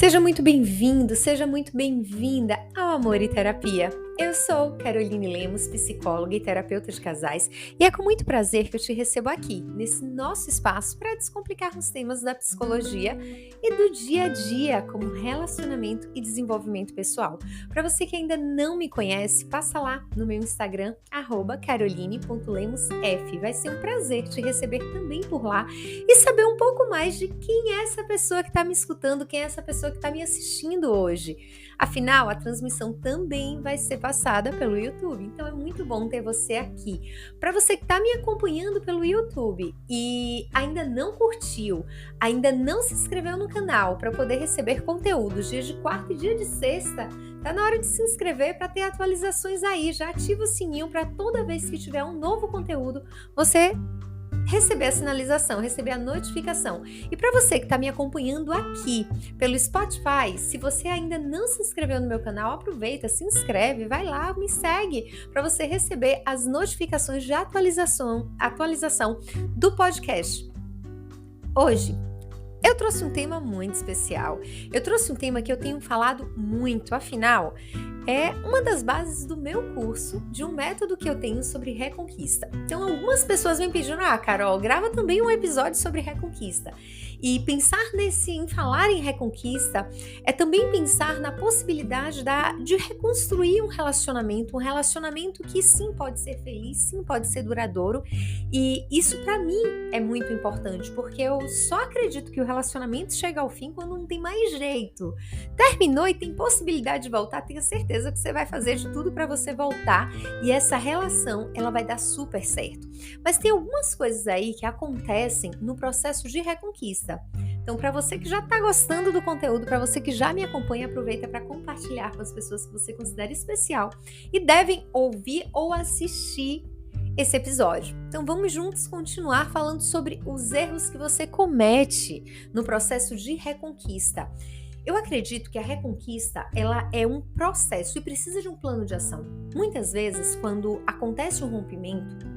Seja muito bem-vindo, seja muito bem-vinda ao Amor e Terapia. Eu sou Caroline Lemos, psicóloga e terapeuta de casais, e é com muito prazer que eu te recebo aqui, nesse nosso espaço, para descomplicarmos temas da psicologia e do dia a dia, como relacionamento e desenvolvimento pessoal. Para você que ainda não me conhece, passa lá no meu Instagram, @caroline.lemosf. Vai ser um prazer te receber também por lá e saber um pouco mais de quem é essa pessoa que está me escutando, quem é essa pessoa que está me assistindo hoje. Afinal, a transmissão também vai ser passada pelo YouTube, então é muito bom ter você aqui. Para você que está me acompanhando pelo YouTube e ainda não curtiu, ainda não se inscreveu no canal para poder receber conteúdos dia de quarta e dia de sexta, tá na hora de se inscrever para ter atualizações aí. Já ativa o sininho para toda vez que tiver um novo conteúdo, você receber a sinalização, receber a notificação. E para você que está me acompanhando aqui pelo Spotify, se você ainda não se inscreveu no meu canal, aproveita, se inscreve, vai lá, me segue para você receber as notificações de atualização do podcast. Hoje eu trouxe um tema muito especial. Eu trouxe um tema que eu tenho falado muito, afinal, é uma das bases do meu curso, de um método que eu tenho sobre reconquista. Então, algumas pessoas me pediram, Carol, grava também um episódio sobre reconquista. E pensar em falar em reconquista é também pensar na possibilidade de reconstruir um relacionamento que sim pode ser feliz, sim pode ser duradouro. E isso para mim é muito importante, porque eu só acredito que o relacionamento chega ao fim quando não tem mais jeito. Terminou e tem possibilidade de voltar, tenha certeza que você vai fazer de tudo para você voltar e essa relação ela vai dar super certo. Mas tem algumas coisas aí que acontecem no processo de reconquista. Então, para você que já está gostando do conteúdo, para você que já me acompanha, aproveita para compartilhar com as pessoas que você considera especial e devem ouvir ou assistir esse episódio. Então, vamos juntos continuar falando sobre os erros que você comete no processo de reconquista. Eu acredito que a reconquista, ela é um processo e precisa de um plano de ação. Muitas vezes, quando acontece um rompimento,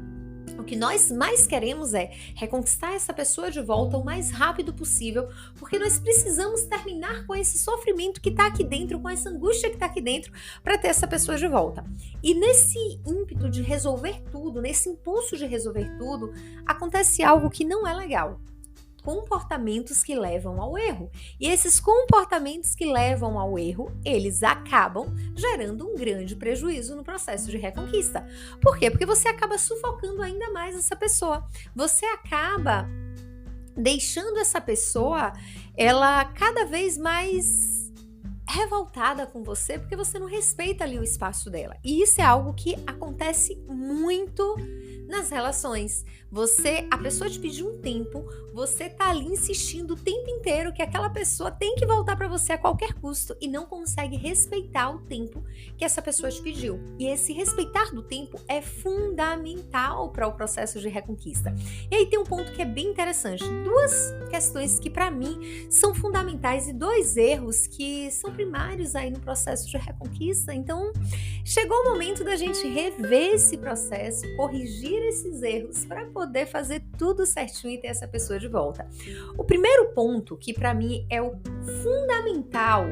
o que nós mais queremos é reconquistar essa pessoa de volta o mais rápido possível, porque nós precisamos terminar com esse sofrimento que está aqui dentro, com essa angústia que está aqui dentro, para ter essa pessoa de volta. E nesse ímpeto de resolver tudo, nesse impulso de resolver tudo, acontece algo que não é legal. Comportamentos que levam ao erro. E esses comportamentos que levam ao erro, eles acabam gerando um grande prejuízo no processo de reconquista. Por quê? Porque você acaba sufocando ainda mais essa pessoa. Você acaba deixando essa pessoa, ela cada vez mais revoltada com você, porque você não respeita ali o espaço dela. E isso é algo que acontece muito nas relações. A pessoa te pediu um tempo, você tá ali insistindo o tempo inteiro que aquela pessoa tem que voltar para você a qualquer custo e não consegue respeitar o tempo que essa pessoa te pediu. E esse respeitar do tempo é fundamental para o processo de reconquista. E aí tem um ponto que é bem interessante, duas questões que para mim são fundamentais e dois erros que são primários aí no processo de reconquista. Então, chegou o momento da gente rever esse processo, corrigir esses erros para poder fazer tudo certinho e ter essa pessoa de volta. O primeiro ponto, que para mim é o fundamental,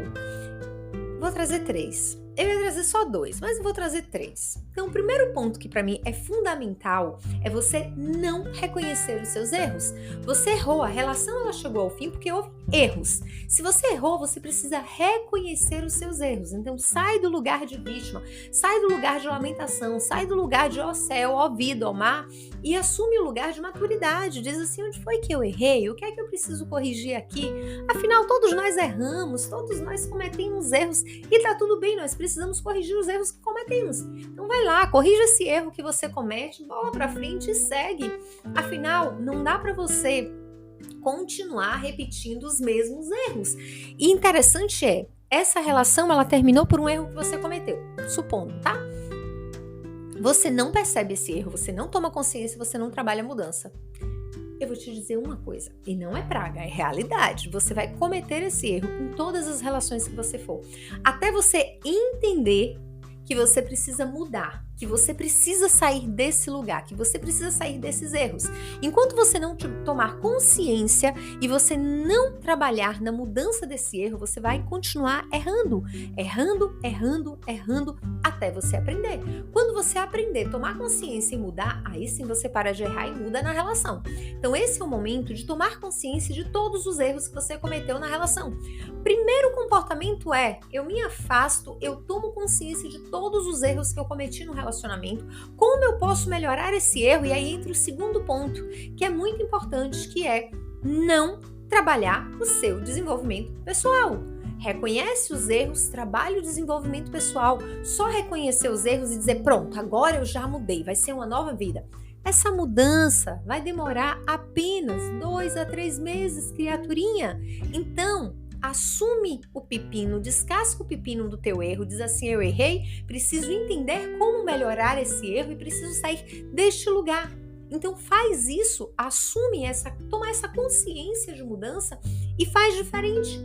vou trazer três. Eu ia trazer só dois, mas eu vou trazer três. Então, o primeiro ponto que para mim é fundamental é você não reconhecer os seus erros. Você errou, a relação ela chegou ao fim porque houve erros. Se você errou, você precisa reconhecer os seus erros. Então, sai do lugar de vítima, sai do lugar de lamentação, sai do lugar de ó céu, ó vida, ó mar e assume o lugar de maturidade. Diz assim, onde foi que eu errei? O que é que eu preciso corrigir aqui? Afinal, todos nós erramos, todos nós cometemos erros e tá tudo bem, nós precisamos corrigir os erros que cometemos. Então vai lá, corrija esse erro que você comete, bola pra frente e segue. Afinal, não dá pra você continuar repetindo os mesmos erros. E interessante essa relação ela terminou por um erro que você cometeu, supondo, tá? Você não percebe esse erro, você não toma consciência, você não trabalha a mudança. Eu vou te dizer uma coisa, e não é praga, é realidade. Você vai cometer esse erro em todas as relações que você for. Até você entender que você precisa mudar. que você precisa sair desse lugar, que você precisa sair desses erros. Enquanto você não tomar consciência e você não trabalhar na mudança desse erro, você vai continuar errando, até você aprender. Quando você aprender, tomar consciência e mudar, aí sim você para de errar e muda na relação. Então esse é o momento de tomar consciência de todos os erros que você cometeu na relação. Primeiro comportamento é, eu me afasto, eu tomo consciência de todos os erros que eu cometi no relacionamento, como eu posso melhorar esse erro, e aí entra o segundo ponto, que é muito importante, que é não trabalhar o seu desenvolvimento pessoal. Reconhece os erros, trabalhe o desenvolvimento pessoal. Só reconhecer os erros e dizer, pronto, agora eu já mudei, vai ser uma nova vida. Essa mudança vai demorar apenas 2 a 3 meses, criaturinha. Então, assume o pepino, descasca o pepino do teu erro, diz assim, eu errei, preciso entender como melhorar esse erro e preciso sair deste lugar. Então faz isso, assume toma essa consciência de mudança e faz diferente,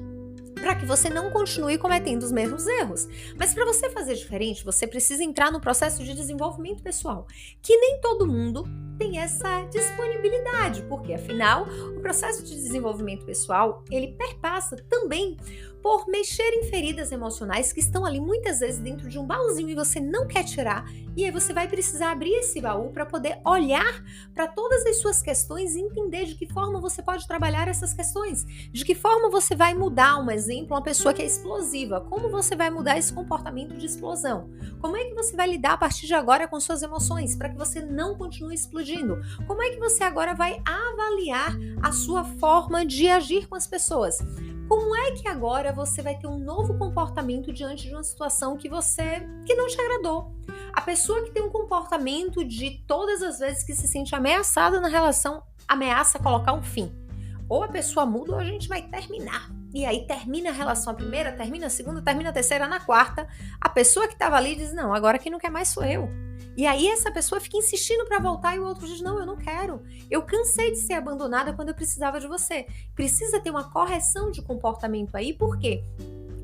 para que você não continue cometendo os mesmos erros. Mas para você fazer diferente, você precisa entrar no processo de desenvolvimento pessoal, que nem todo mundo tem essa disponibilidade, porque afinal, o processo de desenvolvimento pessoal, ele perpassa também por mexer em feridas emocionais que estão ali muitas vezes dentro de um baúzinho e você não quer tirar, e aí você vai precisar abrir esse baú para poder olhar para todas as suas questões e entender de que forma você pode trabalhar essas questões, de que forma você vai mudar, um exemplo, uma pessoa que é explosiva, como você vai mudar esse comportamento de explosão, como é que você vai lidar a partir de agora com suas emoções para que você não continue explodindo, como é que você agora vai avaliar a sua forma de agir com as pessoas. Como é que agora você vai ter um novo comportamento diante de uma situação que não te agradou? A pessoa que tem um comportamento de todas as vezes que se sente ameaçada na relação, ameaça colocar um fim. Ou a pessoa muda ou a gente vai terminar. E aí termina a relação, a primeira, termina a segunda, termina a terceira, na quarta, a pessoa que estava ali diz, não, agora quem não quer mais sou eu. E aí essa pessoa fica insistindo para voltar e o outro diz, não, eu não quero. Eu cansei de ser abandonada quando eu precisava de você. Precisa ter uma correção de comportamento aí, por quê?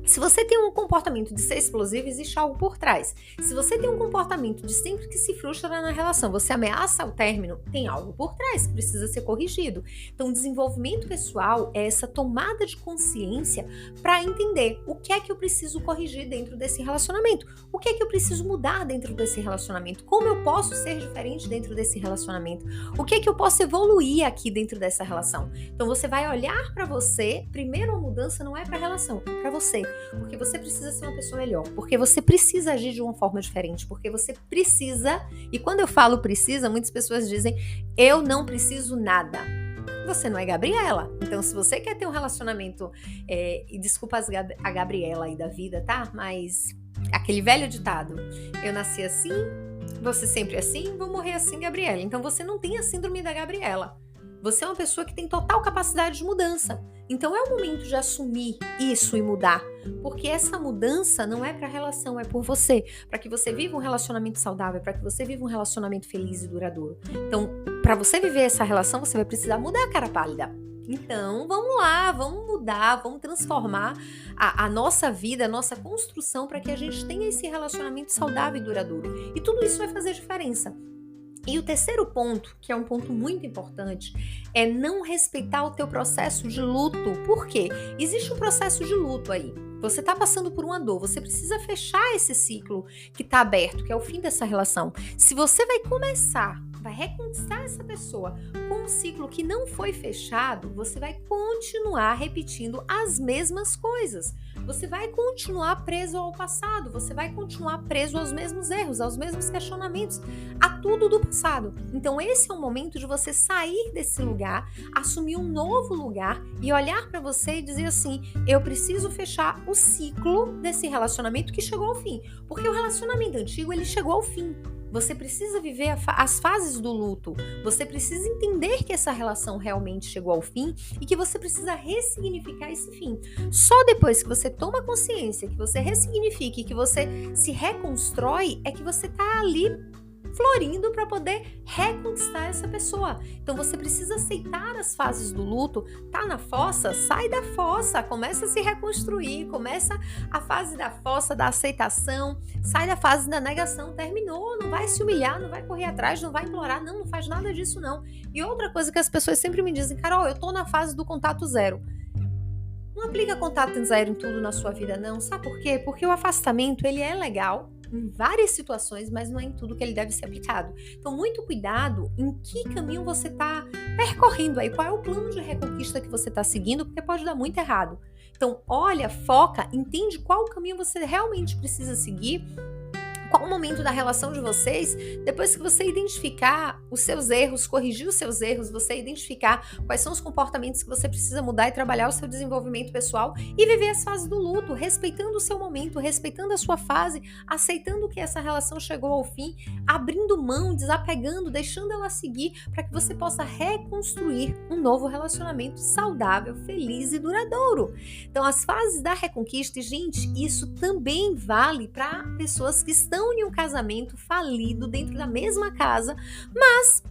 Se você tem um comportamento de ser explosivo, existe algo por trás. Se você tem um comportamento de sempre que se frustra na relação, você ameaça o término, tem algo por trás que precisa ser corrigido. Então, o desenvolvimento pessoal é essa tomada de consciência para entender o que é que eu preciso corrigir dentro desse relacionamento, o que é que eu preciso mudar dentro desse relacionamento, como eu posso ser diferente dentro desse relacionamento, o que é que eu posso evoluir aqui dentro dessa relação. Então, você vai olhar para você, primeiro a mudança não é para a relação, é para você. Porque você precisa ser uma pessoa melhor, porque você precisa agir de uma forma diferente, porque você precisa, e quando eu falo precisa, muitas pessoas dizem, eu não preciso nada. Você não é Gabriela. Então, se você quer ter um relacionamento, e desculpa a Gabriela aí da vida, tá? Mas aquele velho ditado, eu nasci assim, você sempre assim, vou morrer assim, Gabriela. Então, você não tem a síndrome da Gabriela. Você é uma pessoa que tem total capacidade de mudança. Então é o momento de assumir isso e mudar. Porque essa mudança não é para a relação, é por você. Para que você viva um relacionamento saudável, para que você viva um relacionamento feliz e duradouro. Então, para você viver essa relação, você vai precisar mudar a cara pálida. Então, vamos lá, vamos mudar, vamos transformar a nossa vida, a nossa construção para que a gente tenha esse relacionamento saudável e duradouro. E tudo isso vai fazer diferença. E o terceiro ponto, que é um ponto muito importante, é não respeitar o teu processo de luto. Por quê? Existe um processo de luto aí. Você está passando por uma dor, você precisa fechar esse ciclo que está aberto, que é o fim dessa relação. Se você vai reconquistar essa pessoa com um ciclo que não foi fechado, você vai continuar repetindo as mesmas coisas. Você vai continuar preso ao passado, você vai continuar preso aos mesmos erros, aos mesmos questionamentos, a tudo do passado. Então esse é o momento de você sair desse lugar, assumir um novo lugar e olhar para você e dizer assim, eu preciso fechar o ciclo desse relacionamento que chegou ao fim. Porque o relacionamento antigo, ele chegou ao fim. Você precisa viver as fases do luto. Você precisa entender que essa relação realmente chegou ao fim e que você precisa ressignificar esse fim. Só depois que você toma consciência, que você ressignifica e que você se reconstrói, é que você está ali florindo para poder reconquistar essa pessoa. Então você precisa aceitar as fases do luto. Tá na fossa? Sai da fossa, começa a se reconstruir, começa a fase da fossa, da aceitação, sai da fase da negação, terminou, não vai se humilhar, não vai correr atrás, não vai implorar, não faz nada disso não. E outra coisa que as pessoas sempre me dizem, Carol, eu tô na fase do contato zero. Não aplica contato zero em tudo na sua vida não, sabe por quê? Porque o afastamento, ele é legal em várias situações, mas não é em tudo que ele deve ser aplicado. Então, muito cuidado em que caminho você está percorrendo aí, qual é o plano de reconquista que você está seguindo, porque pode dar muito errado. Então, olha, foca, entende qual caminho você realmente precisa seguir, qual o momento da relação de vocês, depois que você identificar os seus erros, corrigir os seus erros, você identificar quais são os comportamentos que você precisa mudar e trabalhar o seu desenvolvimento pessoal e viver as fases do luto, respeitando o seu momento, respeitando a sua fase, aceitando que essa relação chegou ao fim, abrindo mão, desapegando, deixando ela seguir para que você possa reconstruir um novo relacionamento saudável, feliz e duradouro. Então, as fases da reconquista, e, gente, isso também vale para pessoas que estão em um casamento falido dentro da mesma casa, mas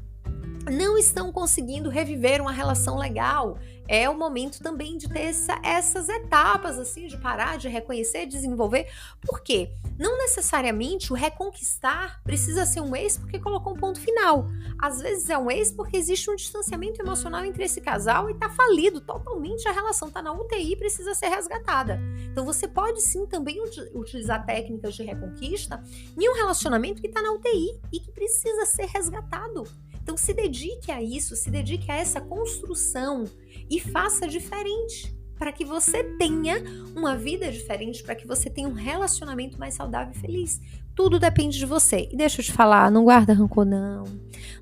não estão conseguindo reviver uma relação legal. É o momento também de ter essas etapas, assim, de parar, de reconhecer, desenvolver. Por quê? Não necessariamente o reconquistar precisa ser um ex porque colocou um ponto final. Às vezes é um ex porque existe um distanciamento emocional entre esse casal e tá falido totalmente, a relação tá na UTI e precisa ser resgatada. Então você pode sim também utilizar técnicas de reconquista em um relacionamento que tá na UTI e que precisa ser resgatado. Então se dedique a isso, se dedique a essa construção e faça diferente para que você tenha uma vida diferente, para que você tenha um relacionamento mais saudável e feliz. Tudo depende de você. E deixa eu te falar, não guarda rancor não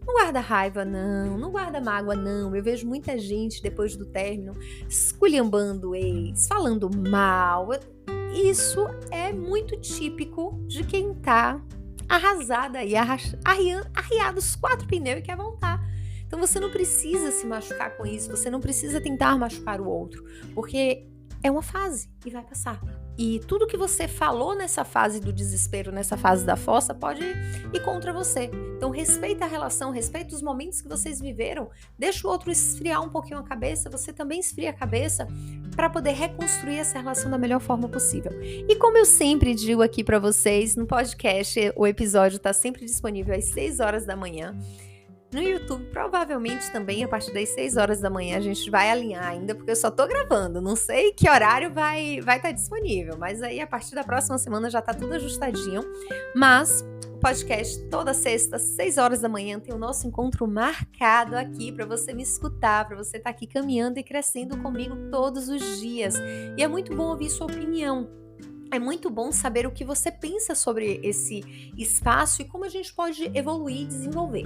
guarda raiva não guarda mágoa não. Eu vejo muita gente depois do término esculhambando o ex, falando mal. Isso é muito típico de quem tá arrasada aí, arriado os 4 pneus e quer voltar. Então você não precisa se machucar com isso, você não precisa tentar machucar o outro, porque é uma fase e vai passar. E tudo que você falou nessa fase do desespero, nessa fase da fossa, pode ir contra você. Então respeita a relação, respeita os momentos que vocês viveram, deixa o outro esfriar um pouquinho a cabeça, você também esfria a cabeça para poder reconstruir essa relação da melhor forma possível. E como eu sempre digo aqui para vocês, no podcast, o episódio está sempre disponível às 6 horas da manhã. No YouTube, provavelmente também a partir das 6 horas da manhã a gente vai alinhar ainda, porque eu só tô gravando, não sei que horário vai estar disponível, mas aí a partir da próxima semana já tá tudo ajustadinho. Mas o podcast toda sexta, 6 horas da manhã, tem o nosso encontro marcado aqui para você me escutar, para você estar aqui caminhando e crescendo comigo todos os dias. E é muito bom ouvir sua opinião. É muito bom saber o que você pensa sobre esse espaço e como a gente pode evoluir e desenvolver.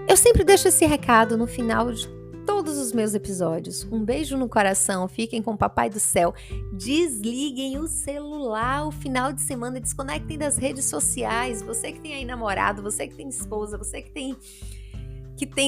Eu sempre deixo esse recado no final de todos os meus episódios. Um beijo no coração, fiquem com o Papai do Céu. Desliguem o celular o final de semana, desconectem das redes sociais. Você que tem aí namorado, você que tem esposa, você que tem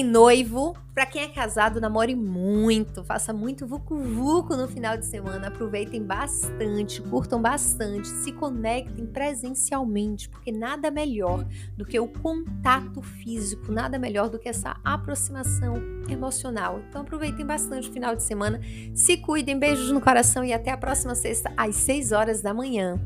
noivo. Para quem é casado, namore muito, faça muito vucu-vucu no final de semana, aproveitem bastante, curtam bastante, se conectem presencialmente, porque nada melhor do que o contato físico, nada melhor do que essa aproximação emocional. Então aproveitem bastante o final de semana, se cuidem, beijos no coração e até a próxima sexta às 6 horas da manhã.